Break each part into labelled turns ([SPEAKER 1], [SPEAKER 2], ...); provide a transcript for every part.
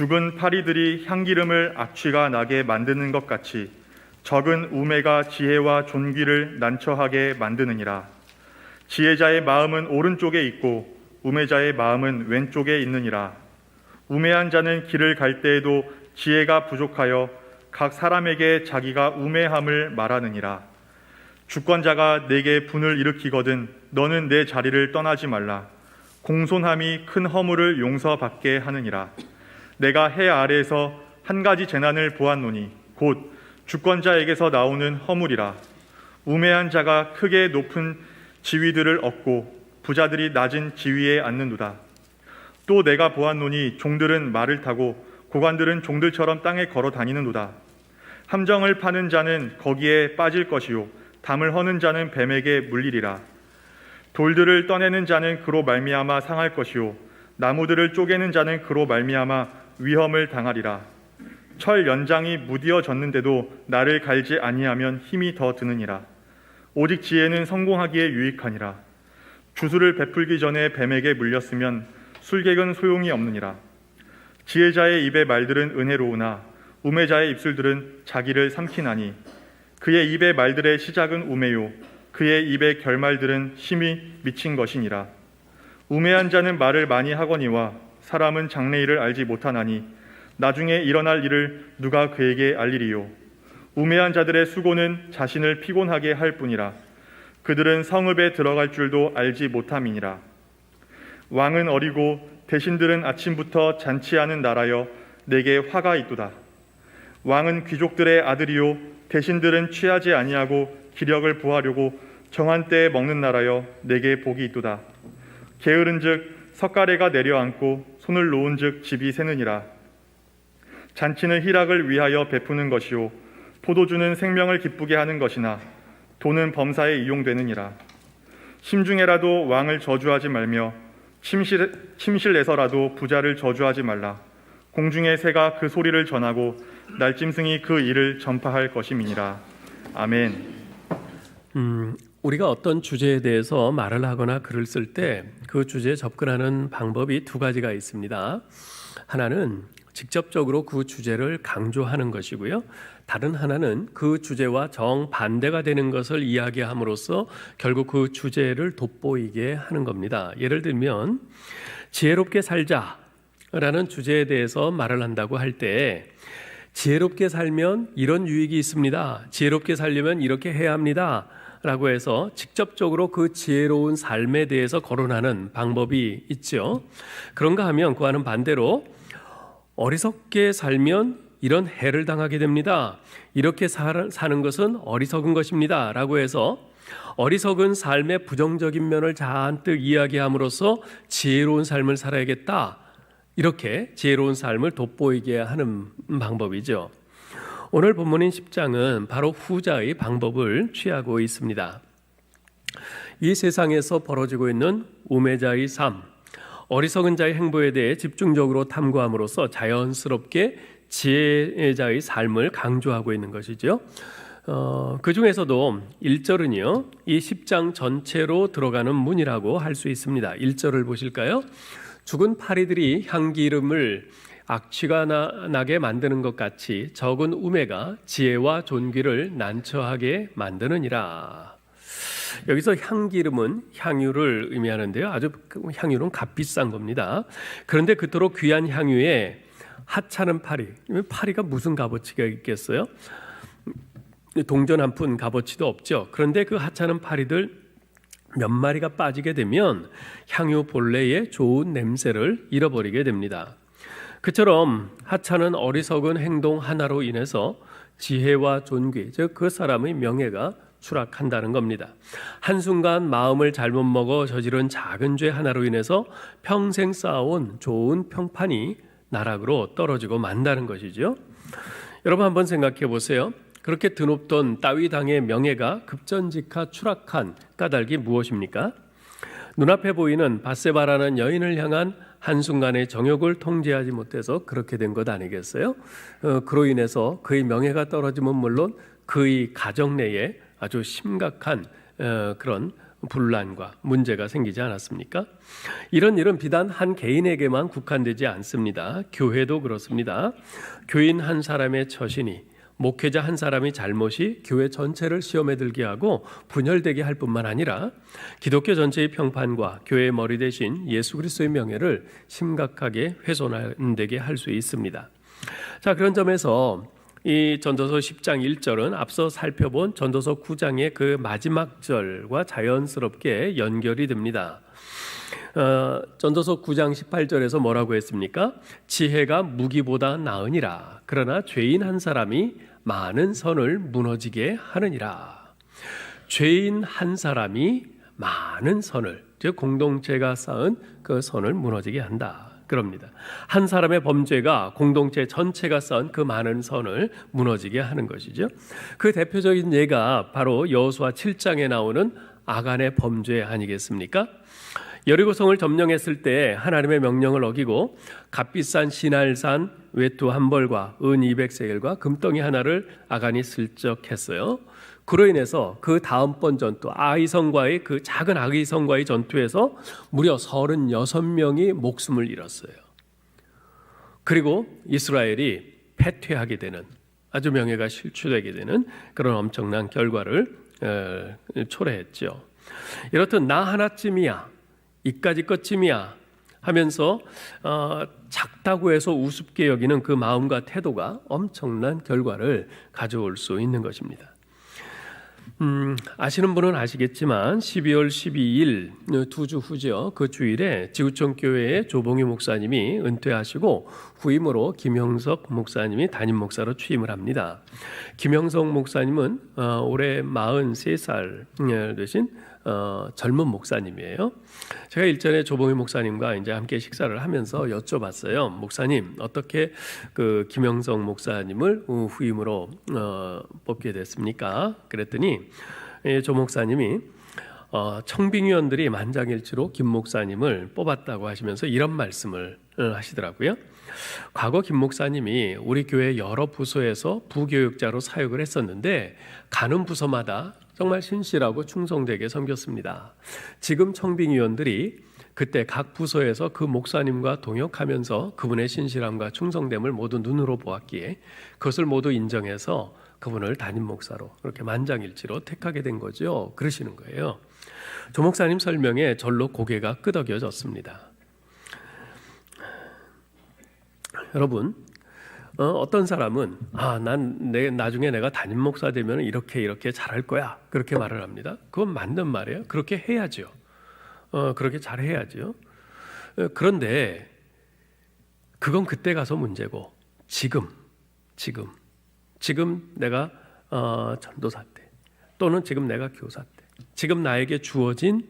[SPEAKER 1] 죽은 파리들이 향기름을 악취가 나게 만드는 것 같이 적은 우매가 지혜와 존귀를 난처하게 만드느니라. 지혜자의 마음은 오른쪽에 있고 우매자의 마음은 왼쪽에 있느니라. 우매한 자는 길을 갈 때에도 지혜가 부족하여 각 사람에게 자기가 우매함을 말하느니라. 주권자가 내게 분을 일으키거든 너는 내 자리를 떠나지 말라. 공손함이 큰 허물을 용서받게 하느니라. 내가 해 아래에서 한 가지 재난을 보았노니 곧 주권자에게서 나오는 허물이라. 우매한 자가 크게 높은 지위들을 얻고 부자들이 낮은 지위에 앉는도다. 또 내가 보았노니 종들은 말을 타고 고관들은 종들처럼 땅에 걸어 다니는도다. 함정을 파는 자는 거기에 빠질 것이요 담을 허는 자는 뱀에게 물리리라. 돌들을 떠내는 자는 그로 말미암아 상할 것이요 나무들을 쪼개는 자는 그로 말미암아 위험을 당하리라. 철 연장이 무디어졌는데도 나를 갈지 아니하면 힘이 더 드느니라. 오직 지혜는 성공하기에 유익하니라. 주술을 베풀기 전에 뱀에게 물렸으면 술객은 소용이 없느니라. 지혜자의 입의 말들은 은혜로우나 우매자의 입술들은 자기를 삼키나니 그의 입의 말들의 시작은 우매요 그의 입의 결말들은 심히 미친 것이니라. 우매한 자는 말을 많이 하거니와 사람은 장래일을 알지 못하나니 나중에 일어날 일을 누가 그에게 알리리요. 우매한 자들의 수고는 자신을 피곤하게 할 뿐이라. 그들은 성읍에 들어갈 줄도 알지 못함이니라. 왕은 어리고 대신들은 아침부터 잔치하는 나라여 내게 화가 있도다. 왕은 귀족들의 아들이요 대신들은 취하지 아니하고 기력을 보하려고 정한 때에 먹는 나라여 내게 복이 있도다. 게으른즉 석가래가 내려앉고 손을 놓은즉 집이 새느니라. 잔치는 희락을 위하여 베푸는 것이요 포도주는 생명을 기쁘게 하는 것이나 돈은 범사에 이용되느니라. 심중에라도 왕을 저주하지 말며 침실에서라도 부자를 저주하지 말라. 공중의 새가 그 소리를 전하고 날짐승이 그 일을 전파할 것임이니라. 아멘.
[SPEAKER 2] 우리가 어떤 주제에 대해서 말을 하거나 글을 쓸 때 그 주제에 접근하는 방법이 두 가지가 있습니다. 하나는 직접적으로 그 주제를 강조하는 것이고요. 다른 하나는 그 주제와 정반대가 되는 것을 이야기함으로써 결국 그 주제를 돋보이게 하는 겁니다. 예를 들면 지혜롭게 살자라는 주제에 대해서 말을 한다고 할 때 지혜롭게 살면 이런 유익이 있습니다. 지혜롭게 살려면 이렇게 해야 합니다. 라고 해서 직접적으로 그 지혜로운 삶에 대해서 거론하는 방법이 있죠. 그런가 하면 그와는 반대로 어리석게 살면 이런 해를 당하게 됩니다. 이렇게 사는 것은 어리석은 것입니다. 라고 해서 어리석은 삶의 부정적인 면을 잔뜩 이야기함으로써 지혜로운 삶을 살아야겠다. 이렇게 지혜로운 삶을 돋보이게 하는 방법이죠. 오늘 본문인 10장은 바로 후자의 방법을 취하고 있습니다. 이 세상에서 벌어지고 있는 우매자의 삶, 어리석은 자의 행보에 대해 집중적으로 탐구함으로써 자연스럽게 지혜자의 삶을 강조하고 있는 것이죠. 그 중에서도 1절은요, 이 10장 전체로 들어가는 문이라고 할 수 있습니다. 1절을 보실까요? 죽은 파리들이 향기름을 악취가 나게 만드는 것 같이 적은 우매가 지혜와 존귀를 난처하게 만드느니라. 여기서 향기름은 향유를 의미하는데요. 아주 향유는 값비싼 겁니다. 그런데 그토록 귀한 향유에 하찮은 파리, 파리가 무슨 값어치가 있겠어요? 동전 한 푼 값어치도 없죠. 그런데 그 하찮은 파리들 몇 마리가 빠지게 되면 향유 본래의 좋은 냄새를 잃어버리게 됩니다. 그처럼 하찮은 어리석은 행동 하나로 인해서 지혜와 존귀, 즉 그 사람의 명예가 추락한다는 겁니다. 한순간 마음을 잘못 먹어 저지른 작은 죄 하나로 인해서 평생 쌓아온 좋은 평판이 나락으로 떨어지고 만다는 것이죠. 여러분 한번 생각해 보세요. 그렇게 드높던 다윗 왕의 명예가 급전직하 추락한 까닭이 무엇입니까? 눈앞에 보이는 밧세바라는 여인을 향한 한순간의 정욕을 통제하지 못해서 그렇게 된 것 아니겠어요? 그로 인해서 그의 명예가 떨어지면 물론 그의 가정 내에 아주 심각한 그런 분란과 문제가 생기지 않았습니까? 이런 일은 비단 한 개인에게만 국한되지 않습니다. 교회도 그렇습니다. 교인 한 사람의 처신이, 목회자 한 사람이 잘못이 교회 전체를 시험에 들게 하고 분열되게 할 뿐만 아니라 기독교 전체의 평판과 교회의 머리 대신 예수 그리스도의 명예를 심각하게 훼손되게 할 수 있습니다. 자, 그런 점에서 이 전도서 10장 1절은 앞서 살펴본 전도서 9장의 그 마지막 절과 자연스럽게 연결이 됩니다. 전도서 9장 18절에서 뭐라고 했습니까? 지혜가 무기보다 나으니라. 그러나 죄인 한 사람이 많은 선을 무너지게 하느니라. 죄인 한 사람이 많은 선을, 즉 공동체가 쌓은 그 선을 무너지게 한다. 그럽니다. 한 사람의 범죄가 공동체 전체가 쌓은 그 많은 선을 무너지게 하는 것이죠. 그 대표적인 예가 바로 여호수아 7장에 나오는 아간의 범죄 아니겠습니까? 여리고성을 점령했을 때 하나님의 명령을 어기고 값비싼 시날산 외투 한 벌과 은 200세겔과 금덩이 하나를 아간이 슬쩍 했어요. 그로 인해서 그 다음번 전투 아이성과의 그 작은 아이성과의 전투에서 무려 36명이 목숨을 잃었어요. 그리고 이스라엘이 패퇴하게 되는, 아주 명예가 실추되게 되는 그런 엄청난 결과를 초래했죠. 이렇듯 나 하나쯤이야, 이까지 것쯤이야 하면서 작다고 해서 우습게 여기는 그 마음과 태도가 엄청난 결과를 가져올 수 있는 것입니다. 아시는 분은 아시겠지만 12월 12일 2주 후죠. 그 주일에 지구촌 교회의 조봉희 목사님이 은퇴하시고 후임으로 김형석 목사님이 담임 목사로 취임을 합니다. 김형석 목사님은 올해 43살 되신 젊은 목사님이에요. 제가 일전에 조봉희 목사님과 이제 함께 식사를 하면서 여쭤봤어요. 목사님, 어떻게 그 김영석 목사님을 후임으로 뽑게 됐습니까? 그랬더니 조 목사님이 청빙위원들이 만장일치로 김 목사님을 뽑았다고 하시면서 이런 말씀을 하시더라고요. 과거 김 목사님이 우리 교회 여러 부서에서 부교육자로 사역을 했었는데 가는 부서마다 정말 신실하고 충성되게 섬겼습니다. 지금 청빙위원들이 그때 각 부서에서 그 목사님과 동역하면서 그분의 신실함과 충성됨을 모두 눈으로 보았기에 그것을 모두 인정해서 그분을 담임 목사로 이렇게 만장일치로 택하게 된 거죠. 그러시는 거예요. 조 목사님 설명에 절로 고개가 끄덕여졌습니다. 여러분, 어떤 사람은 난 나중에 내가 담임 목사 되면 이렇게 잘할 거야 그렇게 말을 합니다. 그건 맞는 말이에요. 그렇게 해야죠. 그렇게 잘해야죠. 그런데 그건 그때 가서 문제고 지금 내가 전도사 때 또는 지금 내가 교사 때 지금 나에게 주어진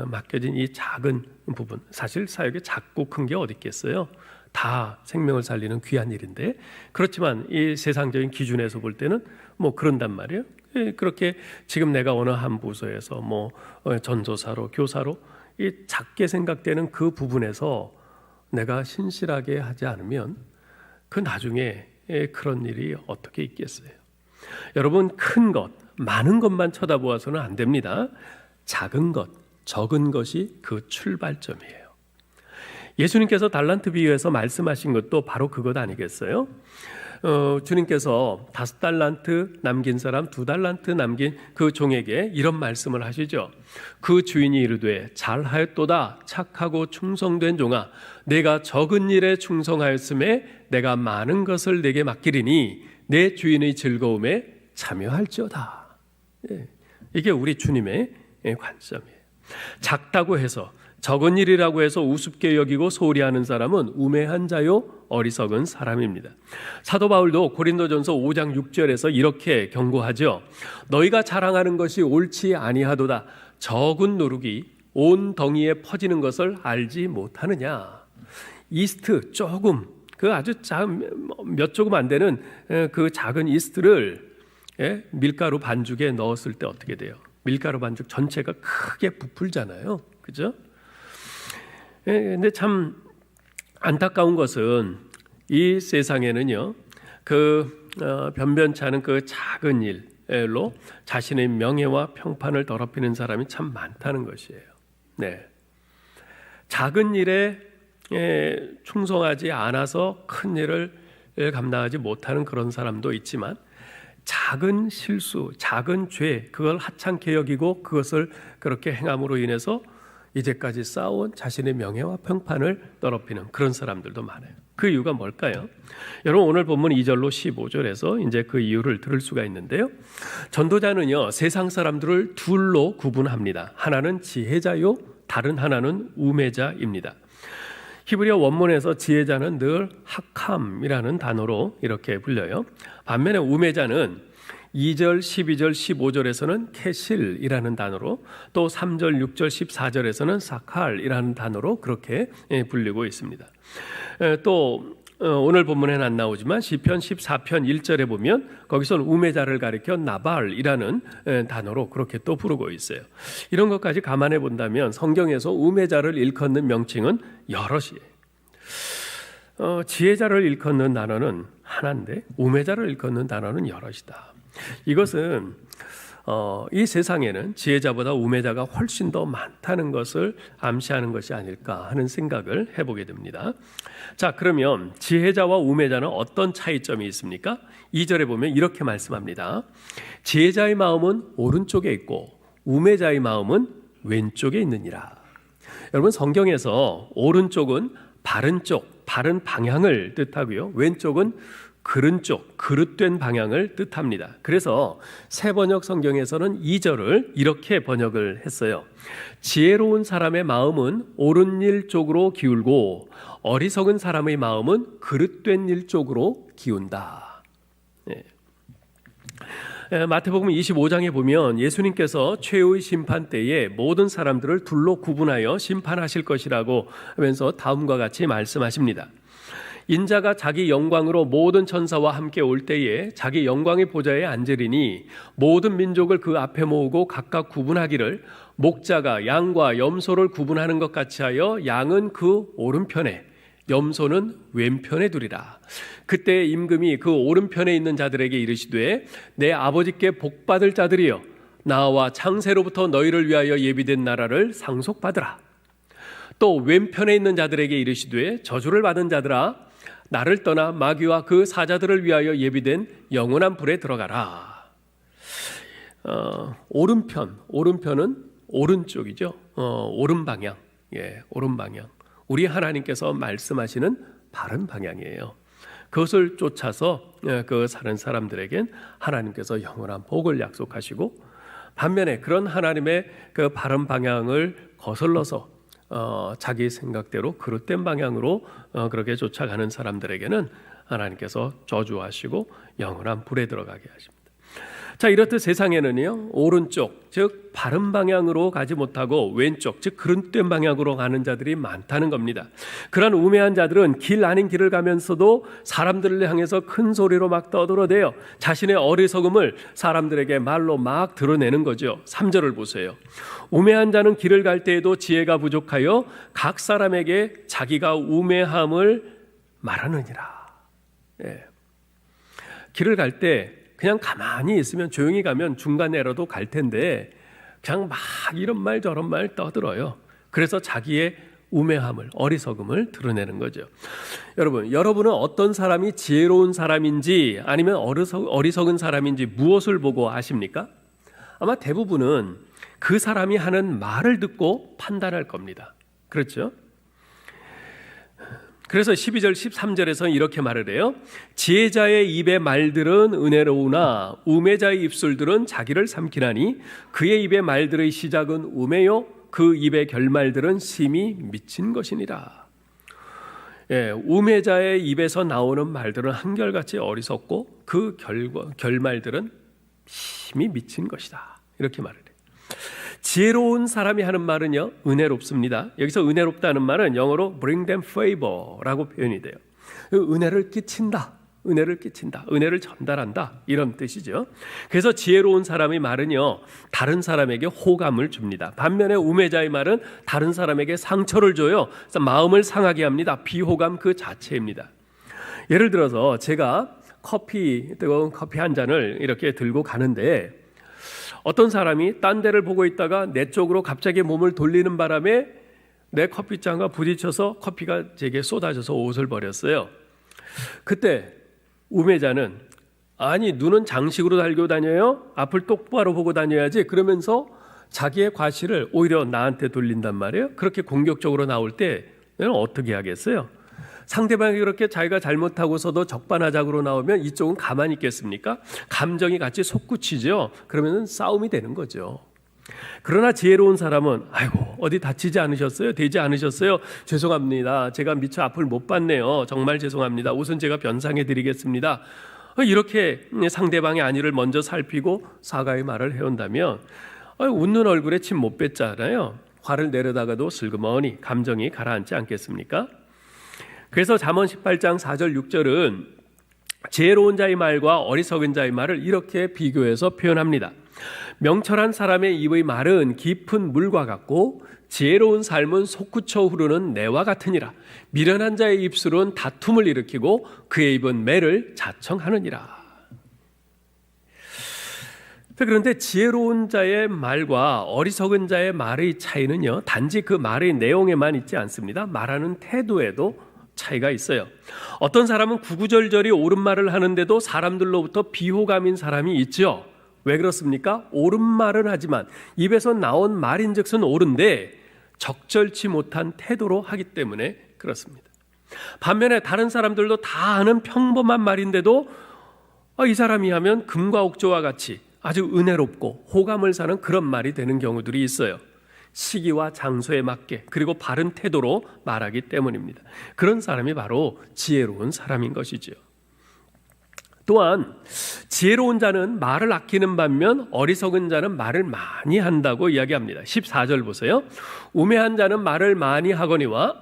[SPEAKER 2] 맡겨진 이 작은 부분, 사실 사역에 작고 큰 게 어디 있겠어요? 다 생명을 살리는 귀한 일인데, 그렇지만 이 세상적인 기준에서 볼 때는 뭐 그런단 말이에요. 그렇게 지금 내가 어느 한 부서에서 뭐 전도사로 교사로 이 작게 생각되는 그 부분에서 내가 신실하게 하지 않으면 그 나중에 그런 일이 어떻게 있겠어요? 여러분, 큰 것, 많은 것만 쳐다보아서는 안 됩니다. 작은 것, 적은 것이 그 출발점이에요. 예수님께서 달란트 비유에서 말씀하신 것도 바로 그것 아니겠어요? 주님께서 5달란트 남긴 사람 2달란트 남긴 그 종에게 이런 말씀을 하시죠. 그 주인이 이르되 잘하였도다 착하고 충성된 종아, 내가 적은 일에 충성하였음에 내가 많은 것을 내게 맡기리니 내 주인의 즐거움에 참여할지어다. 이게 우리 주님의 관점이에요. 작다고 해서, 적은 일이라고 해서 우습게 여기고 소홀히 하는 사람은 우매한 자요 어리석은 사람입니다. 사도 바울도 고린도전서 5장 6절에서 이렇게 경고하죠. 너희가 자랑하는 것이 옳지 아니하도다. 적은 누룩이 온 덩이에 퍼지는 것을 알지 못하느냐. 이스트 조금, 그 아주 몇 조금 안 되는 그 작은 이스트를 밀가루 반죽에 넣었을 때 어떻게 돼요? 밀가루 반죽 전체가 크게 부풀잖아요. 그죠? 근데 참 안타까운 것은 이 세상에는요, 그 변변치 않은 그 작은 일, 일로 자신의 명예와 평판을 더럽히는 사람이 참 많다는 것이에요. 네. 작은 일에 충성하지 않아서 큰 일을 감당하지 못하는 그런 사람도 있지만 작은 실수, 작은 죄, 그걸 하찮게 여기고 그것을 그렇게 행함으로 인해서 이제까지 쌓아온 자신의 명예와 평판을 더럽히는 그런 사람들도 많아요. 그 이유가 뭘까요? 여러분 오늘 본문 2절로 15절에서 이제 그 이유를 들을 수가 있는데요. 전도자는요, 세상 사람들을 둘로 구분합니다. 하나는 지혜자요, 다른 하나는 우매자입니다. 히브리어 원문에서 지혜자는 늘 하캄이라는 단어로 이렇게 불려요. 반면에 우매자는 2절, 12절, 15절에서는 케실이라는 단어로, 또 3절, 6절, 14절에서는 사칼이라는 단어로 그렇게 불리고 있습니다. 또 오늘 본문에는 안 나오지만 시편 14편 1절에 보면 거기서는 우매자를 가리켜 나발이라는 단어로 그렇게 또 부르고 있어요. 이런 것까지 감안해 본다면 성경에서 우매자를 일컫는 명칭은 여럿이에요. 지혜자를 일컫는 단어는 하나인데 우매자를 일컫는 단어는 여럿이다. 이것은 이 세상에는 지혜자보다 우매자가 훨씬 더 많다는 것을 암시하는 것이 아닐까 하는 생각을 해보게 됩니다. 자, 그러면 지혜자와 우매자는 어떤 차이점이 있습니까? 2절에 보면 이렇게 말씀합니다. 지혜자의 마음은 오른쪽에 있고 우매자의 마음은 왼쪽에 있느니라. 여러분 성경에서 오른쪽은 바른 쪽, 바른 방향을 뜻하고요. 왼쪽은 그른 쪽, 그릇된 방향을 뜻합니다. 그래서 새 번역 성경에서는 2절을 이렇게 번역을 했어요. 지혜로운 사람의 마음은 옳은 일 쪽으로 기울고 어리석은 사람의 마음은 그릇된 일 쪽으로 기운다. 네. 마태복음 25장에 보면 예수님께서 최후의 심판 때에 모든 사람들을 둘로 구분하여 심판하실 것이라고 하면서 다음과 같이 말씀하십니다. 인자가 자기 영광으로 모든 천사와 함께 올 때에 자기 영광의 보좌에 앉으리니 모든 민족을 그 앞에 모으고 각각 구분하기를 목자가 양과 염소를 구분하는 것 같이 하여 양은 그 오른편에 염소는 왼편에 두리라. 그때 임금이 그 오른편에 있는 자들에게 이르시되 내 아버지께 복받을 자들이여 나와 창세로부터 너희를 위하여 예비된 나라를 상속받으라. 또 왼편에 있는 자들에게 이르시되 저주를 받은 자들아 나를 떠나 마귀와 그 사자들을 위하여 예비된 영원한 불에 들어가라. 오른편은 오른쪽이죠. 오른 방향. 예, 오른 방향. 우리 하나님께서 말씀하시는 바른 방향이에요. 그것을 쫓아서 그 사는 사람들에겐 하나님께서 영원한 복을 약속하시고 반면에 그런 하나님의 그 바른 방향을 거슬러서 자기 생각대로 그릇된 방향으로 그렇게 쫓아가는 사람들에게는 하나님께서 저주하시고 영원한 불에 들어가게 하십니다. 자, 이렇듯 세상에는요 오른쪽 즉 바른 방향으로 가지 못하고 왼쪽 즉 그릇된 방향으로 가는 자들이 많다는 겁니다. 그러한 우매한 자들은 길 아닌 길을 가면서도 사람들을 향해서 큰 소리로 막 떠들어대요. 자신의 어리석음을 사람들에게 말로 막 드러내는 거죠. 3절을 보세요. 우매한 자는 길을 갈 때에도 지혜가 부족하여 각 사람에게 자기가 우매함을 말하느니라. 예. 길을 갈 때 그냥 가만히 있으면 조용히 가면 중간에라도 갈 텐데 그냥 막 이런 말 저런 말 떠들어요. 그래서 자기의 우매함을 어리석음을 드러내는 거죠. 여러분은 어떤 사람이 지혜로운 사람인지 아니면 어리석은 사람인지 무엇을 보고 아십니까? 아마 대부분은 그 사람이 하는 말을 듣고 판단할 겁니다. 그렇죠? 그래서 12절 13절에서는 이렇게 말을 해요. 지혜자의 입의 말들은 은혜로우나 우매자의 입술들은 자기를 삼키나니 그의 입의 말들의 시작은 우매요 그 입의 결말들은 심히 미친 것이니라. 예, 우매자의 입에서 나오는 말들은 한결같이 어리석고 그 결말들은 심히 미친 것이다. 이렇게 말을 해요. 지혜로운 사람이 하는 말은요 은혜롭습니다. 여기서 은혜롭다는 말은 영어로 bring them favor라고 표현이 돼요. 은혜를 끼친다, 은혜를 전달한다 이런 뜻이죠. 그래서 지혜로운 사람의 말은요 다른 사람에게 호감을 줍니다. 반면에 우매자의 말은 다른 사람에게 상처를 줘요. 그래서 마음을 상하게 합니다. 비호감 그 자체입니다. 예를 들어서 제가 뜨거운 커피 한 잔을 이렇게 들고 가는데 어떤 사람이 딴 데를 보고 있다가 내 쪽으로 갑자기 몸을 돌리는 바람에 내 커피잔과 부딪혀서 커피가 제게 쏟아져서 옷을 버렸어요. 그때 우매자는 아니 눈은 장식으로 달고 다녀요? 앞을 똑바로 보고 다녀야지. 그러면서 자기의 과실을 오히려 나한테 돌린단 말이에요. 그렇게 공격적으로 나올 때 너는 어떻게 하겠어요? 상대방이 그렇게 자기가 잘못하고서도 적반하장으로 나오면 이쪽은 가만히 있겠습니까? 감정이 같이 솟구치죠. 그러면 싸움이 되는 거죠. 그러나 지혜로운 사람은 아이고 어디 다치지 않으셨어요? 되지 않으셨어요? 죄송합니다. 제가 미처 앞을 못 봤네요. 정말 죄송합니다. 우선 제가 변상해 드리겠습니다. 이렇게 상대방의 안위를 먼저 살피고 사과의 말을 해온다면 웃는 얼굴에 침 못 뱉잖아요. 화를 내려다가도 슬그머니 감정이 가라앉지 않겠습니까? 그래서 잠언 18장 4절 6절은 지혜로운 자의 말과 어리석은 자의 말을 이렇게 비교해서 표현합니다. 명철한 사람의 입의 말은 깊은 물과 같고 지혜로운 삶은 솟구쳐 흐르는 내와 같으니라. 미련한 자의 입술은 다툼을 일으키고 그의 입은 매를 자청하느니라. 그런데 지혜로운 자의 말과 어리석은 자의 말의 차이는요, 단지 그 말의 내용에만 있지 않습니다. 말하는 태도에도 차이가 있어요. 어떤 사람은 구구절절히 옳은 말을 하는데도 사람들로부터 비호감인 사람이 있죠. 왜 그렇습니까? 옳은 말은 하지만 입에서 나온 말인즉슨 옳은데 적절치 못한 태도로 하기 때문에 그렇습니다. 반면에 다른 사람들도 다 아는 평범한 말인데도 이 사람이 하면 금과 옥조와 같이 아주 은혜롭고 호감을 사는 그런 말이 되는 경우들이 있어요. 시기와 장소에 맞게 그리고 바른 태도로 말하기 때문입니다. 그런 사람이 바로 지혜로운 사람인 것이죠. 또한 지혜로운 자는 말을 아끼는 반면 어리석은 자는 말을 많이 한다고 이야기합니다. 14절 보세요. 우매한 자는 말을 많이 하거니와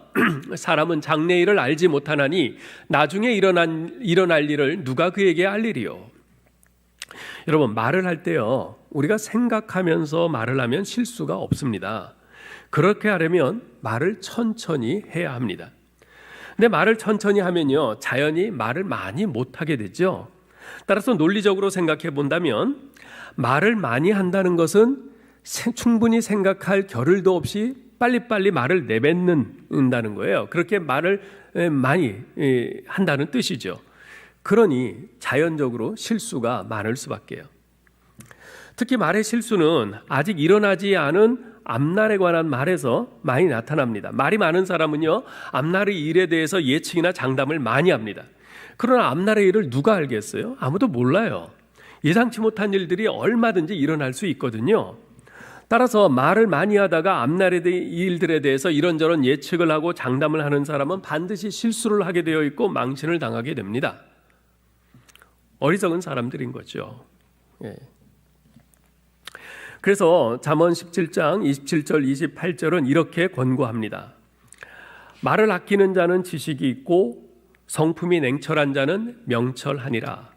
[SPEAKER 2] 사람은 장래일을 알지 못하나니 나중에 일어날 일을 누가 그에게 알리리요. 여러분, 말을 할 때요, 우리가 생각하면서 말을 하면 실수가 없습니다. 그렇게 하려면 말을 천천히 해야 합니다. 근데 말을 천천히 하면요, 자연히 말을 많이 못하게 되죠. 따라서 논리적으로 생각해 본다면 말을 많이 한다는 것은 충분히 생각할 겨를도 없이 빨리빨리 말을 내뱉는다는 거예요. 그렇게 말을 많이 한다는 뜻이죠. 그러니 자연적으로 실수가 많을 수밖에요. 특히 말의 실수는 아직 일어나지 않은 앞날에 관한 말에서 많이 나타납니다. 말이 많은 사람은요, 앞날의 일에 대해서 예측이나 장담을 많이 합니다. 그러나 앞날의 일을 누가 알겠어요? 아무도 몰라요. 예상치 못한 일들이 얼마든지 일어날 수 있거든요. 따라서 말을 많이 하다가 앞날의 일들에 대해서 이런저런 예측을 하고 장담을 하는 사람은 반드시 실수를 하게 되어 있고 망신을 당하게 됩니다. 어리석은 사람들인 거죠. 예. 그래서 잠언 17장 27절 28절은 이렇게 권고합니다. 말을 아끼는 자는 지식이 있고 성품이 냉철한 자는 명철하니라.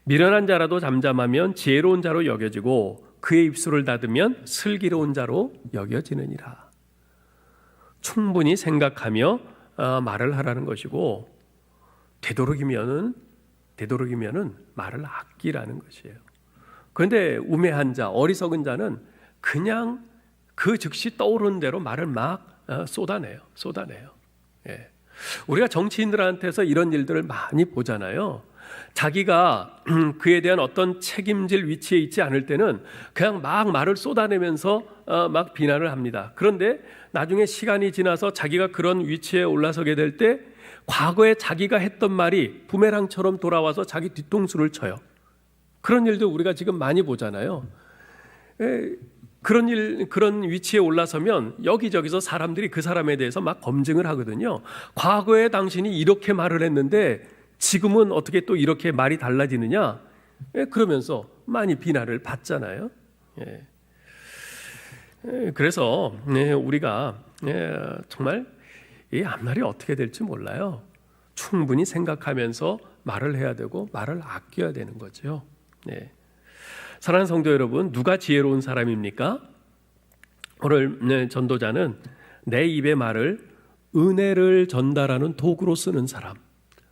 [SPEAKER 2] 미련한 자라도 잠잠하면 지혜로운 자로 여겨지고 그의 입술을 닫으면 슬기로운 자로 여겨지느니라. 충분히 생각하며 말을 하라는 것이고 되도록이면은 말을 아끼라는 것이에요. 그런데 우매한 자, 어리석은 자는 그냥 그 즉시 떠오르는 대로 말을 막 쏟아내요. 예. 우리가 정치인들한테서 이런 일들을 많이 보잖아요. 자기가 그에 대한 어떤 책임질 위치에 있지 않을 때는 그냥 막 말을 쏟아내면서 막 비난을 합니다. 그런데 나중에 시간이 지나서 자기가 그런 위치에 올라서게 될 때 과거에 자기가 했던 말이 부메랑처럼 돌아와서 자기 뒤통수를 쳐요. 그런 일도 우리가 지금 많이 보잖아요. 그런 위치에 올라서면 여기저기서 사람들이 그 사람에 대해서 막 검증을 하거든요. 과거에 당신이 이렇게 말을 했는데 지금은 어떻게 또 이렇게 말이 달라지느냐? 그러면서 많이 비난을 받잖아요. 그래서 우리가 정말 이 앞날이 어떻게 될지 몰라요. 충분히 생각하면서 말을 해야 되고 말을 아껴야 되는 거죠. 사랑하는 성도 여러분, 누가 지혜로운 사람입니까? 오늘 전도자는 내 입의 말을 은혜를 전달하는 도구로 쓰는 사람,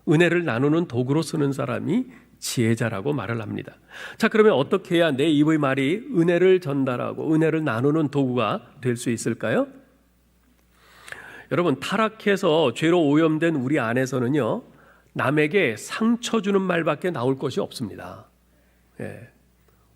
[SPEAKER 2] 은혜를 나누는 도구로 쓰는 사람이 지혜자라고 말을 합니다. 자, 그러면 어떻게 해야 내 입의 말이 은혜를 전달하고 은혜를 나누는 도구가 될 수 있을까요? 여러분, 타락해서 죄로 오염된 우리 안에서는요, 남에게 상처 주는 말밖에 나올 것이 없습니다. 예.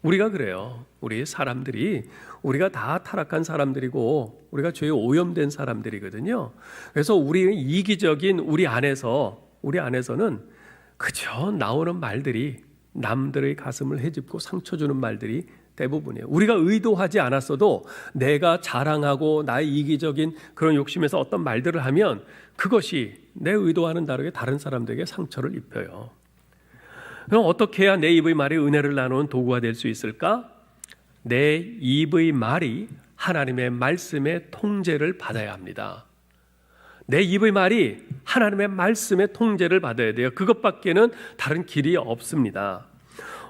[SPEAKER 2] 우리가 그래요. 우리 사람들이, 우리가 다 타락한 사람들이고 우리가 죄에 오염된 사람들이거든요. 그래서 우리 이기적인 우리 안에서는 그저 나오는 말들이 남들의 가슴을 헤집고 상처 주는 말들이 대부분이에요. 우리가 의도하지 않았어도 내가 자랑하고 나의 이기적인 그런 욕심에서 어떤 말들을 하면 그것이 내 의도와는 다르게 다른 사람들에게 상처를 입혀요. 그럼 어떻게 해야 내 입의 말이 은혜를 나누는 도구가 될 수 있을까? 내 입의 말이 하나님의 말씀의 통제를 받아야 합니다. 내 입의 말이 하나님의 말씀의 통제를 받아야 돼요. 그것밖에는 다른 길이 없습니다.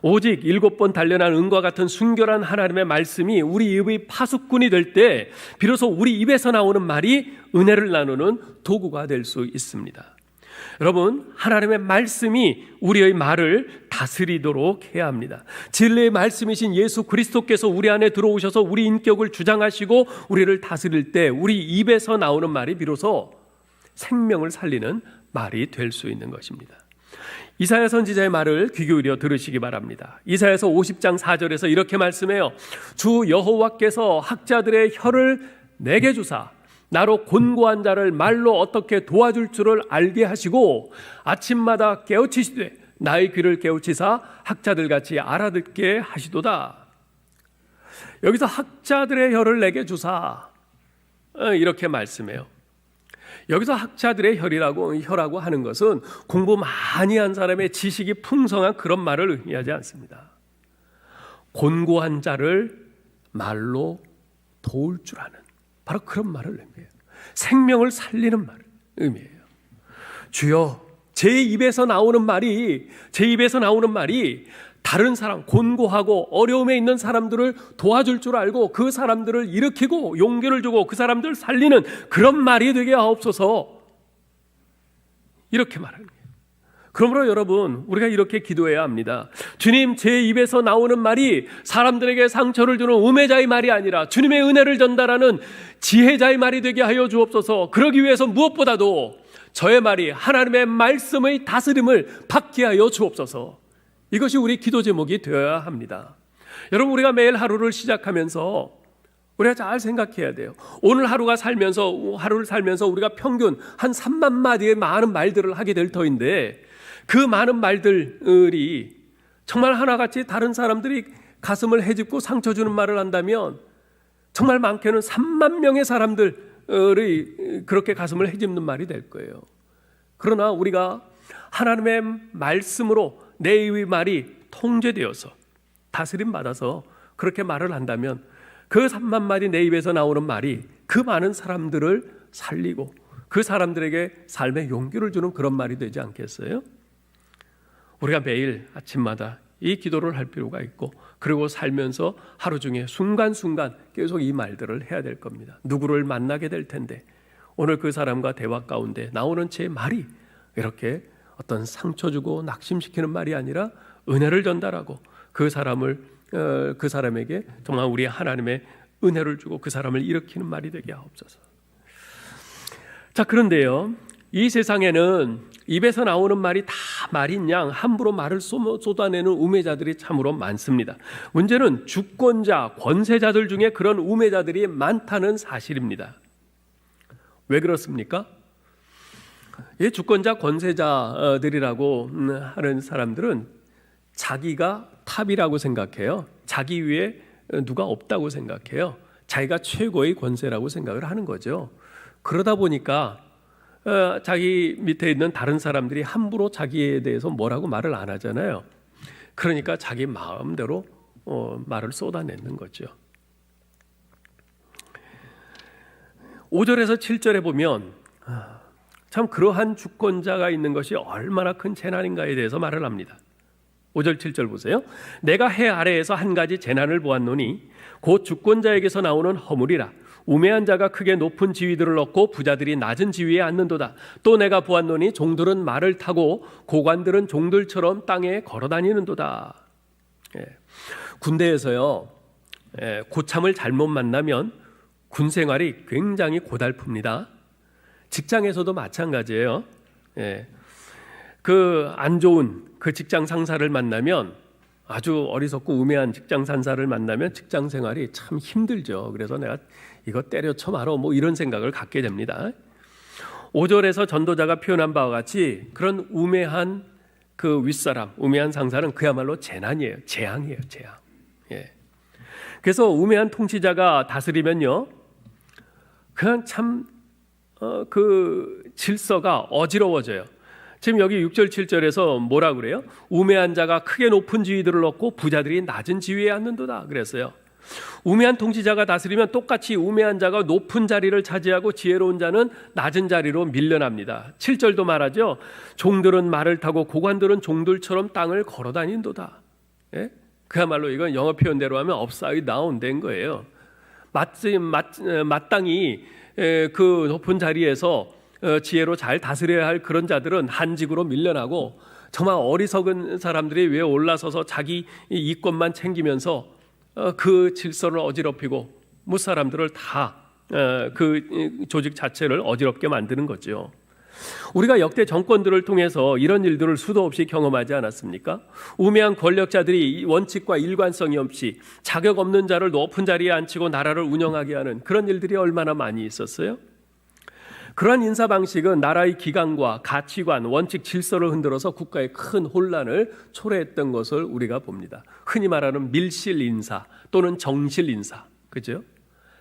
[SPEAKER 2] 오직 7번 단련한 은과 같은 순결한 하나님의 말씀이 우리 입의 파수꾼이 될 때 비로소 우리 입에서 나오는 말이 은혜를 나누는 도구가 될 수 있습니다. 여러분, 하나님의 말씀이 우리의 말을 다스리도록 해야 합니다. 진리의 말씀이신 예수 그리스도께서 우리 안에 들어오셔서 우리 인격을 주장하시고 우리를 다스릴 때 우리 입에서 나오는 말이 비로소 생명을 살리는 말이 될 수 있는 것입니다. 이사야 선지자의 말을 귀 기울여 들으시기 바랍니다. 이사야서 50장 4절에서 이렇게 말씀해요. 주 여호와께서 학자들의 혀를 내게 주사 나로 곤고한 자를 말로 어떻게 도와줄 줄을 알게 하시고 아침마다 깨우치시되 나의 귀를 깨우치사 학자들같이 알아듣게 하시도다. 여기서 학자들의 혀를 내게 주사 이렇게 말씀해요. 여기서 학자들의 혀라고 하는 것은 공부 많이 한 사람의 지식이 풍성한 그런 말을 의미하지 않습니다. 곤고한 자를 말로 도울 줄 아는 바로 그런 말을 의미해요. 생명을 살리는 말을 의미해요. 주여, 제 입에서 나오는 말이 다른 사람, 곤고하고 어려움에 있는 사람들을 도와줄 줄 알고 그 사람들을 일으키고 용기를 주고 그 사람들을 살리는 그런 말이 되게 하옵소서. 이렇게 말하는 거예요. 그러므로 여러분, 우리가 이렇게 기도해야 합니다. 주님, 제 입에서 나오는 말이 사람들에게 상처를 주는 우매자의 말이 아니라 주님의 은혜를 전달하는 지혜자의 말이 되게 하여 주옵소서. 그러기 위해서 무엇보다도 저의 말이 하나님의 말씀의 다스림을 받게 하여 주옵소서. 이것이 우리 기도 제목이 되어야 합니다. 여러분, 우리가 매일 하루를 시작하면서 우리가 잘 생각해야 돼요. 오늘 하루를 살면서 우리가 평균 한 3만 마디의 많은 말들을 하게 될 터인데 그 많은 말들이 정말 하나같이 다른 사람들이 가슴을 헤집고 상처 주는 말을 한다면 정말 많게는 3만 명의 사람들이 그렇게 가슴을 헤집는 말이 될 거예요. 그러나 우리가 하나님의 말씀으로 내 입의 말이 통제되어서 다스림 받아서 그렇게 말을 한다면 그 3만 마디 내 입에서 나오는 말이 그 많은 사람들을 살리고 그 사람들에게 삶의 용기를 주는 그런 말이 되지 않겠어요? 우리가 매일 아침마다 이 기도를 할 필요가 있고 그리고 살면서 하루 중에 순간순간 계속 이 말들을 해야 될 겁니다. 누구를 만나게 될 텐데 오늘 그 사람과 대화 가운데 나오는 제 말이 이렇게 어떤 상처 주고 낙심시키는 말이 아니라 은혜를 전달하고 그 사람에게 정말 우리 하나님의 은혜를 주고 그 사람을 일으키는 말이 되게 하옵소서. 자, 그런데요, 이 세상에는 입에서 나오는 말이 다 말인 양 함부로 말을 쏟아내는 우매자들이 참으로 많습니다. 문제는 주권자, 권세자들 중에 그런 우매자들이 많다는 사실입니다. 왜 그렇습니까? 이 주권자, 권세자들이라고 하는 사람들은 자기가 탑이라고 생각해요. 자기 위에 누가 없다고 생각해요. 자기가 최고의 권세라고 생각을 하는 거죠. 그러다 보니까 자기 밑에 있는 다른 사람들이 함부로 자기에 대해서 뭐라고 말을 안 하잖아요. 그러니까 자기 마음대로 말을 쏟아내는 거죠. 5절에서 7절에 보면 참 그러한 주권자가 있는 것이 얼마나 큰 재난인가에 대해서 말을 합니다. 5절 7절 보세요. 내가 해 아래에서 한 가지 재난을 보았노니 곧 주권자에게서 나오는 허물이라. 우매한 자가 크게 높은 지위들을 얻고 부자들이 낮은 지위에 앉는도다. 또 내가 보았노니 종들은 말을 타고 고관들은 종들처럼 땅에 걸어다니는도다. 군대에서요, 고참을 잘못 만나면 군 생활이 굉장히 고달픕니다. 직장에서도 마찬가지예요. 그 안 좋은 그 직장 상사를 만나면, 아주 어리석고 우매한 직장 상사를 만나면 직장 생활이 참 힘들죠. 그래서 내가 이거 때려쳐 말어 뭐 이런 생각을 갖게 됩니다. 5절에서 전도자가 표현한 바와 같이 그런 우매한 그 윗사람, 우매한 상사는 그야말로 재난이에요. 재앙이에요. 재앙. 그래서 우매한 통치자가 다스리면요, 그냥 참 그 질서가 어지러워져요. 지금 여기 6절 7절에서 뭐라 그래요? 우매한 자가 크게 높은 지위들을 얻고 부자들이 낮은 지위에 앉는도다 그랬어요. 우매한 통치자가 다스리면 똑같이 우매한 자가 높은 자리를 차지하고 지혜로운 자는 낮은 자리로 밀려납니다. 7절도 말하죠. 종들은 말을 타고 고관들은 종들처럼 땅을 걸어다닌도다. 그야말로 이건 영어 표현대로 하면 upside down 된 거예요. 마땅히 그 높은 자리에서 지혜로 잘 다스려야 할 그런 자들은 한직으로 밀려나고, 정말 어리석은 사람들이 위에 올라서서 자기 이권만 챙기면서 그 질서를 어지럽히고 무사람들을 다 그 조직 자체를 어지럽게 만드는 거죠. 우리가 역대 정권들을 통해서 이런 일들을 수도 없이 경험하지 않았습니까? 우매한 권력자들이 원칙과 일관성이 없이 자격 없는 자를 높은 자리에 앉히고 나라를 운영하게 하는 그런 일들이 얼마나 많이 있었어요? 그러한 인사 방식은 나라의 기강과 가치관, 원칙, 질서를 흔들어서 국가의 큰 혼란을 초래했던 것을 우리가 봅니다. 흔히 말하는 밀실 인사 또는 정실 인사, 그죠?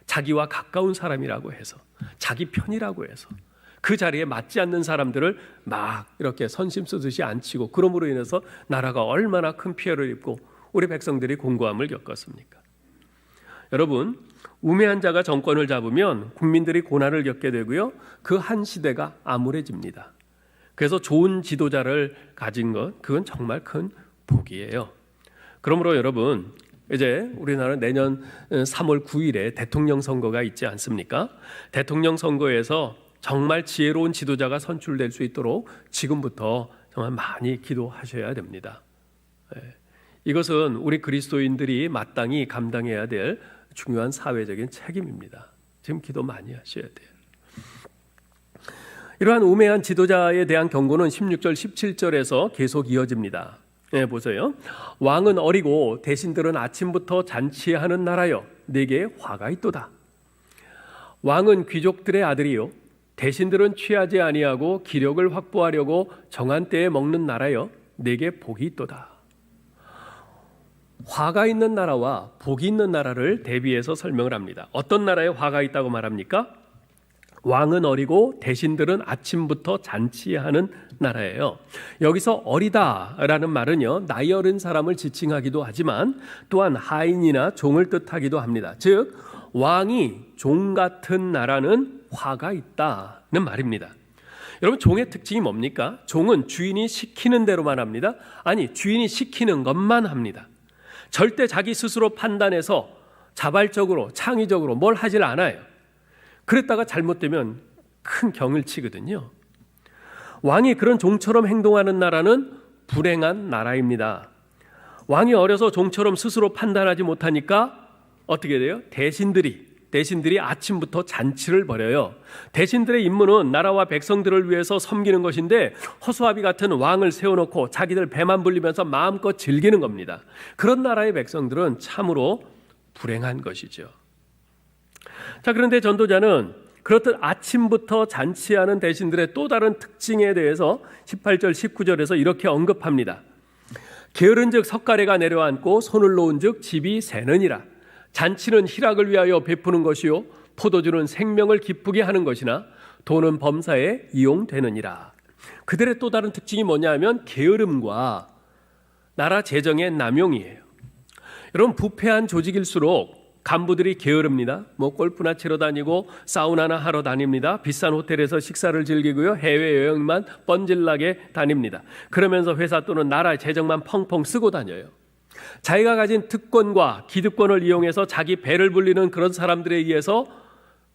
[SPEAKER 2] 자기와 가까운 사람이라고 해서, 자기 편이라고 해서 그 자리에 맞지 않는 사람들을 막 이렇게 선심 쓰듯이 앉히고, 그러므로 인해서 나라가 얼마나 큰 피해를 입고 우리 백성들이 공고함을 겪었습니까? 여러분, 우매한 자가 정권을 잡으면 국민들이 고난을 겪게 되고요, 그 한 시대가 암울해집니다. 그래서 좋은 지도자를 가진 것, 그건 정말 큰 복이에요. 그러므로 여러분, 이제 우리나라 내년 3월 9일에 대통령 선거가 있지 않습니까? 대통령 선거에서 정말 지혜로운 지도자가 선출될 수 있도록 지금부터 정말 많이 기도하셔야 됩니다. 이것은 우리 그리스도인들이 마땅히 감당해야 될 중요한 사회적인 책임입니다. 지금 기도 많이 하셔야 돼요. 이러한 우매한 지도자에 대한 경고는 16절 17절에서 계속 이어집니다. 보세요. 왕은 어리고 대신들은 아침부터 잔치하는 나라여, 내게 화가 있도다. 왕은 귀족들의 아들이요, 대신들은 취하지 아니하고 기력을 확보하려고 정한 때에 먹는 나라여, 내게 복이 있도다. 화가 있는 나라와 복이 있는 나라를 대비해서 설명을 합니다. 어떤 나라에 화가 있다고 말합니까? 왕은 어리고 대신들은 아침부터 잔치하는 나라예요. 여기서 어리다라는 말은요, 나이 어린 사람을 지칭하기도 하지만 또한 하인이나 종을 뜻하기도 합니다. 즉 왕이 종 같은 나라는 화가 있다는 말입니다. 여러분, 종의 특징이 뭡니까? 종은 주인이 시키는 대로만 합니다. 아니, 주인이 시키는 것만 합니다. 절대 자기 스스로 판단해서 자발적으로 창의적으로 뭘 하질 않아요. 그랬다가 잘못되면 큰 경을 치거든요. 왕이 그런 종처럼 행동하는 나라는 불행한 나라입니다. 왕이 어려서 종처럼 스스로 판단하지 못하니까 어떻게 돼요? 대신들이 아침부터 잔치를 벌여요. 대신들의 임무는 나라와 백성들을 위해서 섬기는 것인데 허수아비 같은 왕을 세워놓고 자기들 배만 불리면서 마음껏 즐기는 겁니다. 그런 나라의 백성들은 참으로 불행한 것이죠. 자, 그런데 전도자는 그렇듯 아침부터 잔치하는 대신들의 또 다른 특징에 대해서 18절 19절에서 이렇게 언급합니다. 게으른즉 석가래가 내려앉고 손을 놓은즉 집이 새느니라. 잔치는 희락을 위하여 베푸는 것이요 포도주는 생명을 기쁘게 하는 것이나 돈은 범사에 이용되느니라. 그들의 또 다른 특징이 뭐냐면 게으름과 나라 재정의 남용이에요. 여러분, 부패한 조직일수록 간부들이 게으릅니다. 골프나 치러 다니고 사우나나 하러 다닙니다. 비싼 호텔에서 식사를 즐기고요, 해외여행만 뻔질나게 다닙니다. 그러면서 회사 또는 나라 재정만 펑펑 쓰고 다녀요. 자기가 가진 특권과 기득권을 이용해서 자기 배를 불리는 그런 사람들에 의해서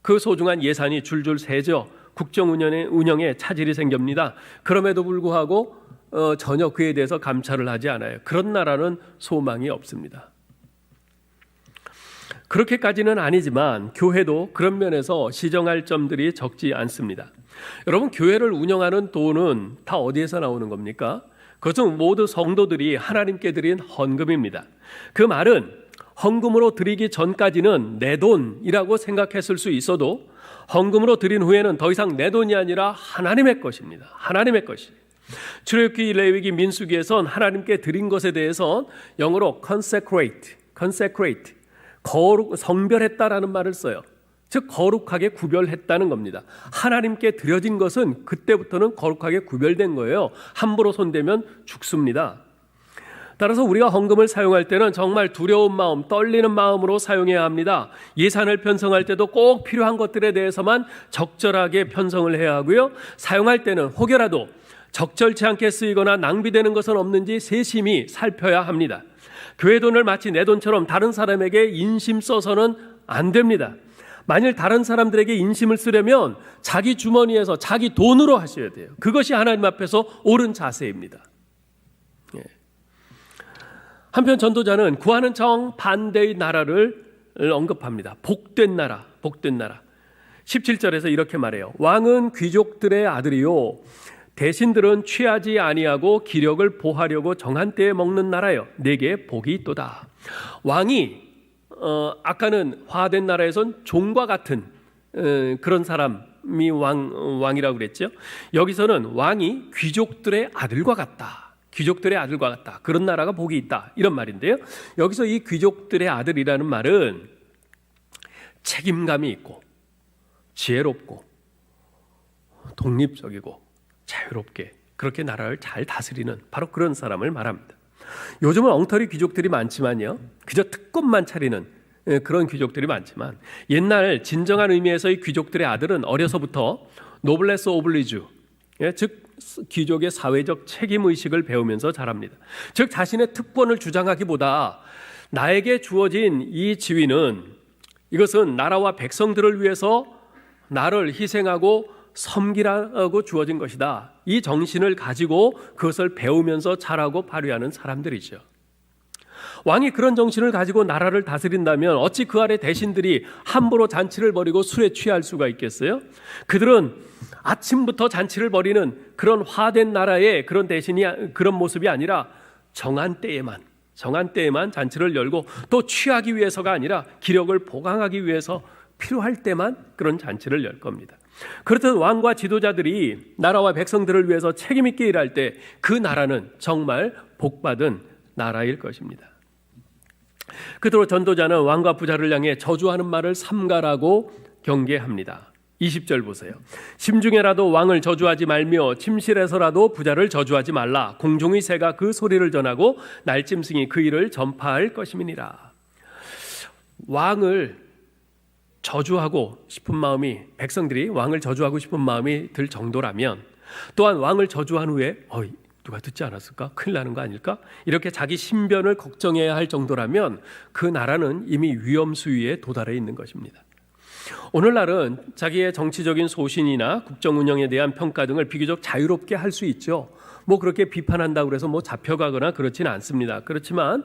[SPEAKER 2] 그 소중한 예산이 줄줄 새져 국정 운영에 차질이 생깁니다. 그럼에도 불구하고 전혀 그에 대해서 감찰을 하지 않아요. 그런 나라는 소망이 없습니다. 그렇게까지는 아니지만 교회도 그런 면에서 시정할 점들이 적지 않습니다. 여러분, 교회를 운영하는 돈은 다 어디에서 나오는 겁니까? 그것은 모두 성도들이 하나님께 드린 헌금입니다. 그 말은 헌금으로 드리기 전까지는 내 돈이라고 생각했을 수 있어도 헌금으로 드린 후에는 더 이상 내 돈이 아니라 하나님의 것입니다. 하나님의 것이. 출애굽기, 레위기, 민수기에선 하나님께 드린 것에 대해서 영어로 consecrate, 성별했다라는 말을 써요. 즉 거룩하게 구별했다는 겁니다. 하나님께 드려진 것은 그때부터는 거룩하게 구별된 거예요. 함부로 손대면 죽습니다. 따라서 우리가 헌금을 사용할 때는 정말 두려운 마음, 떨리는 마음으로 사용해야 합니다. 예산을 편성할 때도 꼭 필요한 것들에 대해서만 적절하게 편성을 해야 하고요. 사용할 때는 혹여라도 적절치 않게 쓰이거나 낭비되는 것은 없는지 세심히 살펴야 합니다. 교회 돈을 마치 내 돈처럼 다른 사람에게 인심 써서는 안 됩니다. 만일 다른 사람들에게 인심을 쓰려면 자기 주머니에서 자기 돈으로 하셔야 돼요. 그것이 하나님 앞에서 옳은 자세입니다. 한편 전도자는 구하는 정반대의 나라를 언급합니다. 복된 나라, 복된 나라. 17절에서 이렇게 말해요. 왕은 귀족들의 아들이요 대신들은 취하지 아니하고 기력을 보하려고 정한 때에 먹는 나라요 내게 복이 있도다. 왕이 아까는 화된 나라에선 종과 같은 그런 사람이 왕이라고 그랬죠. 여기서는 왕이 귀족들의 아들과 같다. 귀족들의 아들과 같다. 그런 나라가 복이 있다. 이런 말인데요. 여기서 이 귀족들의 아들이라는 말은 책임감이 있고 지혜롭고 독립적이고 자유롭게 그렇게 나라를 잘 다스리는 바로 그런 사람을 말합니다. 요즘은 엉터리 귀족들이 많지만요. 그저 특권만 차리는 그런 귀족들이 많지만 옛날 진정한 의미에서의 귀족들의 아들은 어려서부터 노블레스 오블리주, 즉 귀족의 사회적 책임의식을 배우면서 자랍니다. 즉 자신의 특권을 주장하기보다 나에게 주어진 이 지위는 이것은 나라와 백성들을 위해서 나를 희생하고 섬기라고 주어진 것이다. 이 정신을 가지고 그것을 배우면서 자라고 발휘하는 사람들이죠. 왕이 그런 정신을 가지고 나라를 다스린다면 어찌 그 아래 대신들이 함부로 잔치를 벌이고 술에 취할 수가 있겠어요? 그들은 아침부터 잔치를 벌이는 그런 화된 나라의 그런 대신이 그런 모습이 아니라 정한 때에만 잔치를 열고 또 취하기 위해서가 아니라 기력을 보강하기 위해서 필요할 때만 그런 잔치를 열 겁니다. 그렇듯 왕과 지도자들이 나라와 백성들을 위해서 책임 있게 일할 때 그 나라는 정말 복받은 나라일 것입니다. 그대로 전도자는 왕과 부자를 향해 저주하는 말을 삼가라고 경계합니다. 20절 보세요. 심중에라도 왕을 저주하지 말며 침실에서라도 부자를 저주하지 말라. 공중의 새가 그 소리를 전하고 날짐승이 그 일을 전파할 것임이니라. 왕을 저주하고 싶은 마음이 백성들이 왕을 저주하고 싶은 마음이 들 정도라면 또한 왕을 저주한 후에 누가 듣지 않았을까? 큰일 나는 거 아닐까? 이렇게 자기 신변을 걱정해야 할 정도라면 그 나라는 이미 위험 수위에 도달해 있는 것입니다. 오늘날은 자기의 정치적인 소신이나 국정 운영에 대한 평가 등을 비교적 자유롭게 할 수 있죠. 그렇게 비판한다고 해서 잡혀가거나 그렇지는 않습니다. 그렇지만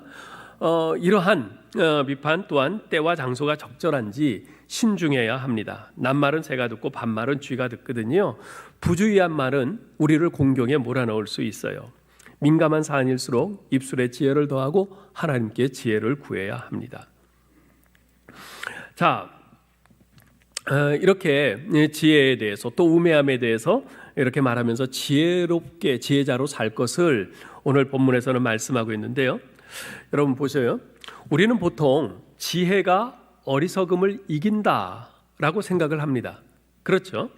[SPEAKER 2] 이러한 비판 또한 때와 장소가 적절한지 신중해야 합니다. 낱말은 새가 듣고 반말은 쥐가 듣거든요. 부주의한 말은 우리를 공경에 몰아넣을 수 있어요. 민감한 사안일수록 입술에 지혜를 더하고 하나님께 지혜를 구해야 합니다. 자, 이렇게 지혜에 대해서 또 우매함에 대해서 이렇게 말하면서 지혜롭게 지혜자로 살 것을 오늘 본문에서는 말씀하고 있는데요. 여러분 보셔요. 우리는 보통 지혜가 어리석음을 이긴다라고 생각을 합니다. 그렇죠?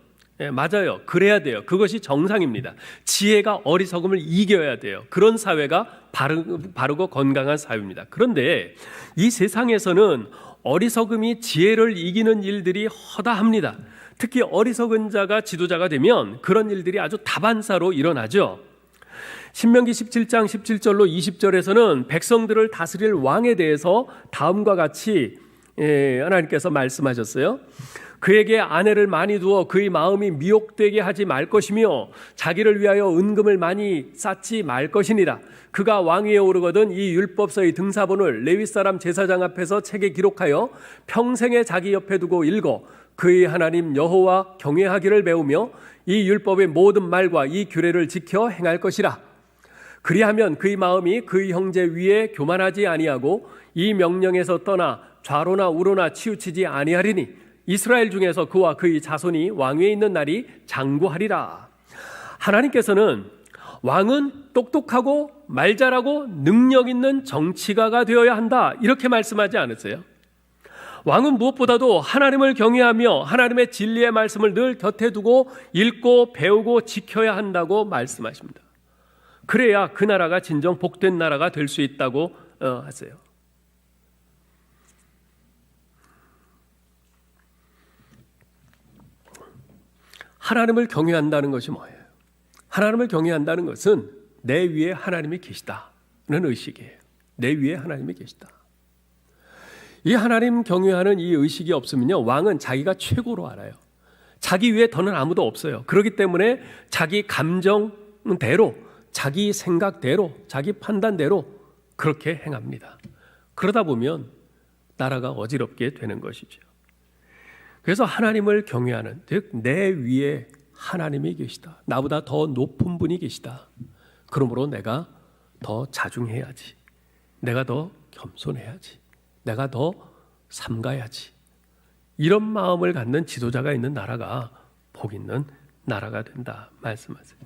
[SPEAKER 2] 맞아요. 그래야 돼요. 그것이 정상입니다. 지혜가 어리석음을 이겨야 돼요. 그런 사회가 바르고 건강한 사회입니다. 그런데 이 세상에서는 어리석음이 지혜를 이기는 일들이 허다합니다. 특히 어리석은 자가 지도자가 되면 그런 일들이 아주 다반사로 일어나죠. 신명기 17장 17절로 20절에서는 백성들을 다스릴 왕에 대해서 다음과 같이 하나님께서 말씀하셨어요. 그에게 아내를 많이 두어 그의 마음이 미혹되게 하지 말 것이며 자기를 위하여 은금을 많이 쌓지 말 것이니라. 그가 왕위에 오르거든 이 율법서의 등사본을 레위 사람 제사장 앞에서 책에 기록하여 평생에 자기 옆에 두고 읽어 그의 하나님 여호와 경외하기를 배우며 이 율법의 모든 말과 이 규례를 지켜 행할 것이라. 그리하면 그의 마음이 그의 형제 위에 교만하지 아니하고 이 명령에서 떠나 좌로나 우로나 치우치지 아니하리니 이스라엘 중에서 그와 그의 자손이 왕위에 있는 날이 장구하리라. 하나님께서는 왕은 똑똑하고 말 잘하고 능력 있는 정치가가 되어야 한다, 이렇게 말씀하지 않으세요? 왕은 무엇보다도 하나님을 경외하며 하나님의 진리의 말씀을 늘 곁에 두고 읽고 배우고 지켜야 한다고 말씀하십니다. 그래야 그 나라가 진정 복된 나라가 될 수 있다고 하세요. 하나님을 경외한다는 것이 뭐예요? 하나님을 경외한다는 것은 내 위에 하나님이 계시다는 의식이에요. 내 위에 하나님이 계시다. 이 하나님 경외하는 이 의식이 없으면요, 왕은 자기가 최고로 알아요. 자기 위에 더는 아무도 없어요. 그렇기 때문에 자기 감정대로, 자기 생각대로, 자기 판단대로 그렇게 행합니다. 그러다 보면 나라가 어지럽게 되는 것이죠. 그래서 하나님을 경외하는, 즉 내 위에 하나님이 계시다, 나보다 더 높은 분이 계시다, 그러므로 내가 더 자중해야지, 내가 더 겸손해야지, 내가 더 삼가야지, 이런 마음을 갖는 지도자가 있는 나라가 복 있는 나라가 된다 말씀하세요.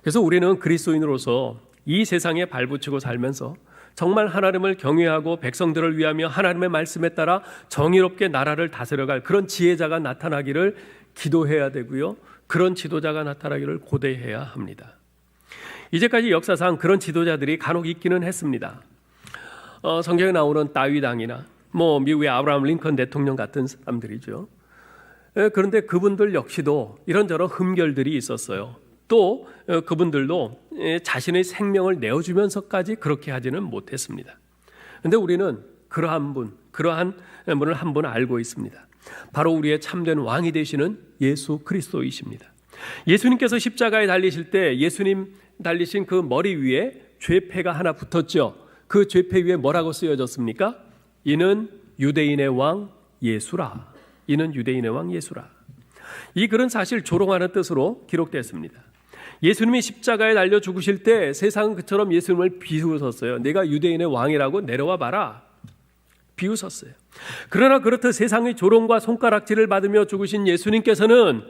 [SPEAKER 2] 그래서 우리는 그리스도인으로서 이 세상에 발붙이고 살면서 정말 하나님을 경외하고 백성들을 위하며 하나님의 말씀에 따라 정의롭게 나라를 다스려갈 그런 지혜자가 나타나기를 기도해야 되고요, 그런 지도자가 나타나기를 고대해야 합니다. 이제까지 역사상 그런 지도자들이 간혹 있기는 했습니다. 성경에 나오는 다윗 왕이나 미국의 아브라함 링컨 대통령 같은 사람들이죠. 그런데 그분들 역시도 이런저런 흠결들이 있었어요. 또 그분들도 자신의 생명을 내어주면서까지 그렇게 하지는 못했습니다. 그런데 우리는 그러한 분을 한 분 알고 있습니다. 바로 우리의 참된 왕이 되시는 예수 그리스도이십니다. 예수님께서 십자가에 달리실 때 예수님 달리신 그 머리 위에 죄패가 하나 붙었죠. 그 죄패 위에 뭐라고 쓰여졌습니까? 이는 유대인의 왕 예수라. 이는 유대인의 왕 예수라. 이 글은 사실 조롱하는 뜻으로 기록됐습니다. 예수님이 십자가에 달려 죽으실 때 세상은 그처럼 예수님을 비웃었어요. 내가 유대인의 왕이라고 내려와 봐라, 비웃었어요. 그러나 그렇듯 세상의 조롱과 손가락질을 받으며 죽으신 예수님께서는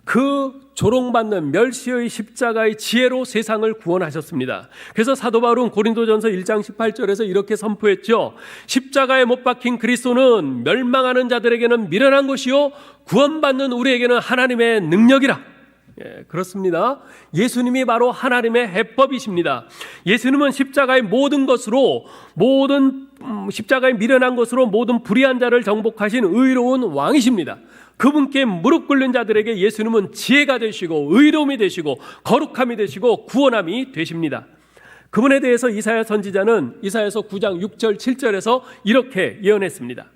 [SPEAKER 2] 그 조롱받는 멸시의 십자가의 지혜로 세상을 구원하셨습니다. 그래서 사도 바울은 고린도전서 1장 18절에서 이렇게 선포했죠. 십자가에 못 박힌 그리스도는 멸망하는 자들에게는 미련한 것이요 구원받는 우리에게는 하나님의 능력이라. 그렇습니다. 예수님이 바로 하나님의 해법이십니다. 예수님은 십자가의 모든 것으로, 십자가에 미련한 것으로 모든 불의한 자를 정복하신 의로운 왕이십니다. 그분께 무릎 꿇는 자들에게 예수님은 지혜가 되시고 의로움이 되시고 거룩함이 되시고 구원함이 되십니다. 그분에 대해서 이사야 선지자는 이사야서 9장 6절 7절에서 이렇게 예언했습니다.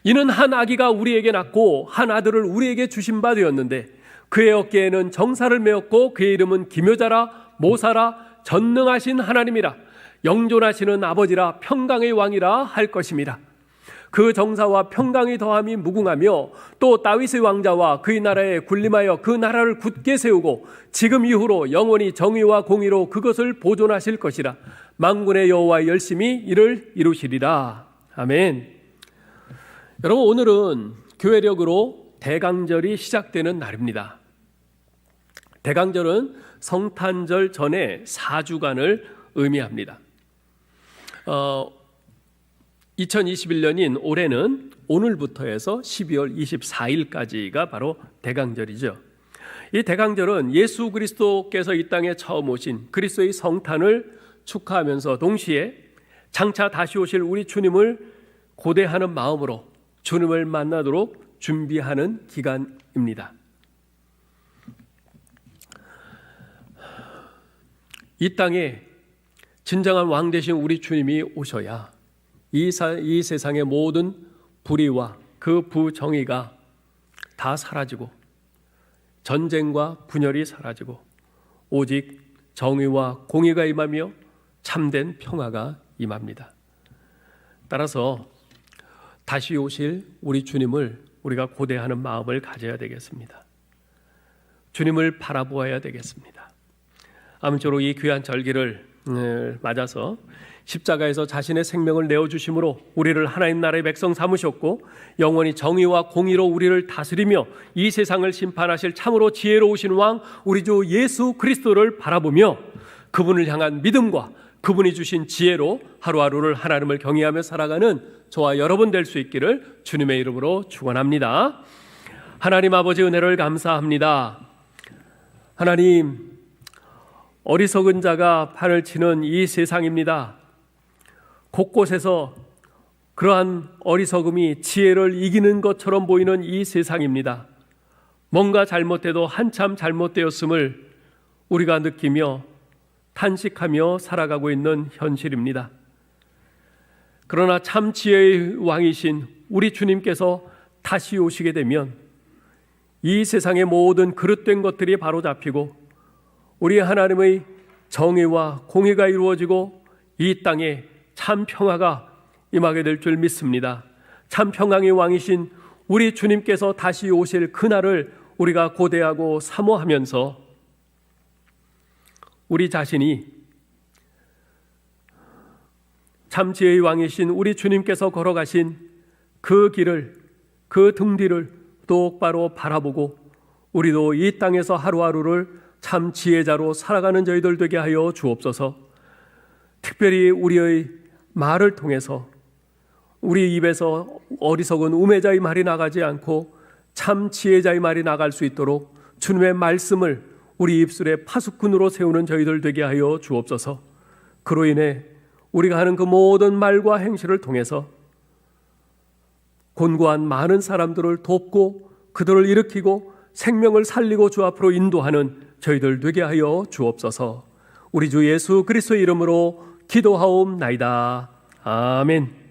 [SPEAKER 2] 이는 한 아기가 우리에게 낳고 한 아들을 우리에게 주신 바 되었는데 그의 어깨에는 정사를 메었고 그의 이름은 기묘자라 모사라 전능하신 하나님이라 영존하시는 아버지라 평강의 왕이라 할 것임이라. 그 정사와 평강이 더함이 무궁하며 또 다윗의 왕자와 그의 나라에 군림하여 그 나라를 굳게 세우고 지금 이후로 영원히 정의와 공의로 그것을 보존하실 것이라. 만군의 여호와 열심히 이를 이루시리라. 아멘. 여러분, 오늘은 교회력으로 대강절이 시작되는 날입니다. 대강절은 성탄절 전에 4주간을 의미합니다. 2021년인 올해는 오늘부터 해서 12월 24일까지가 바로 대강절이죠. 이 대강절은 예수 그리스도께서 이 땅에 처음 오신 그리스도의 성탄을 축하하면서 동시에 장차 다시 오실 우리 주님을 고대하는 마음으로 주님을 만나도록 준비하는 기간입니다. 이 땅에 진정한 왕 되신 우리 주님이 오셔야 이 세상의 모든 불의와 그 부정의가 다 사라지고 전쟁과 분열이 사라지고 오직 정의와 공의가 임하며 참된 평화가 임합니다. 따라서 다시 오실 우리 주님을 우리가 고대하는 마음을 가져야 되겠습니다. 주님을 바라보아야 되겠습니다. 아무쪼록 이 귀한 절기를 맞아서 십자가에서 자신의 생명을 내어주심으로 우리를 하나님 나라의 백성 삼으셨고 영원히 정의와 공의로 우리를 다스리며 이 세상을 심판하실 참으로 지혜로우신 왕 우리 주 예수 그리스도를 바라보며 그분을 향한 믿음과 그분이 주신 지혜로 하루하루를 하나님을 경외하며 살아가는 저와 여러분 될 수 있기를 주님의 이름으로 축원합니다. 하나님 아버지 은혜를 감사합니다. 하나님, 어리석은 자가 판을 치는 이 세상입니다. 곳곳에서 그러한 어리석음이 지혜를 이기는 것처럼 보이는 이 세상입니다. 뭔가 잘못돼도 한참 잘못되었음을 우리가 느끼며 탄식하며 살아가고 있는 현실입니다. 그러나 참 지혜의 왕이신 우리 주님께서 다시 오시게 되면 이 세상의 모든 그릇된 것들이 바로잡히고 우리 하나님의 정의와 공의가 이루어지고 이 땅에 참 평화가 임하게 될 줄 믿습니다. 참 평강의 왕이신 우리 주님께서 다시 오실 그날을 우리가 고대하고 사모하면서 우리 자신이 참 지혜의 왕이신 우리 주님께서 걸어가신 그 길을, 그 등 뒤를 똑바로 바라보고 우리도 이 땅에서 하루하루를 참 지혜자로 살아가는 저희들 되게 하여 주옵소서. 특별히 우리의 말을 통해서 우리 입에서 어리석은 우매자의 말이 나가지 않고 참 지혜자의 말이 나갈 수 있도록 주님의 말씀을 우리 입술에 파수꾼으로 세우는 저희들 되게 하여 주옵소서. 그로 인해 우리가 하는 그 모든 말과 행실을 통해서 곤고한 많은 사람들을 돕고 그들을 일으키고 생명을 살리고 주 앞으로 인도하는 저희들 되게 하여 주옵소서. 우리 주 예수 그리스도의 이름으로 기도하옵나이다. 아멘.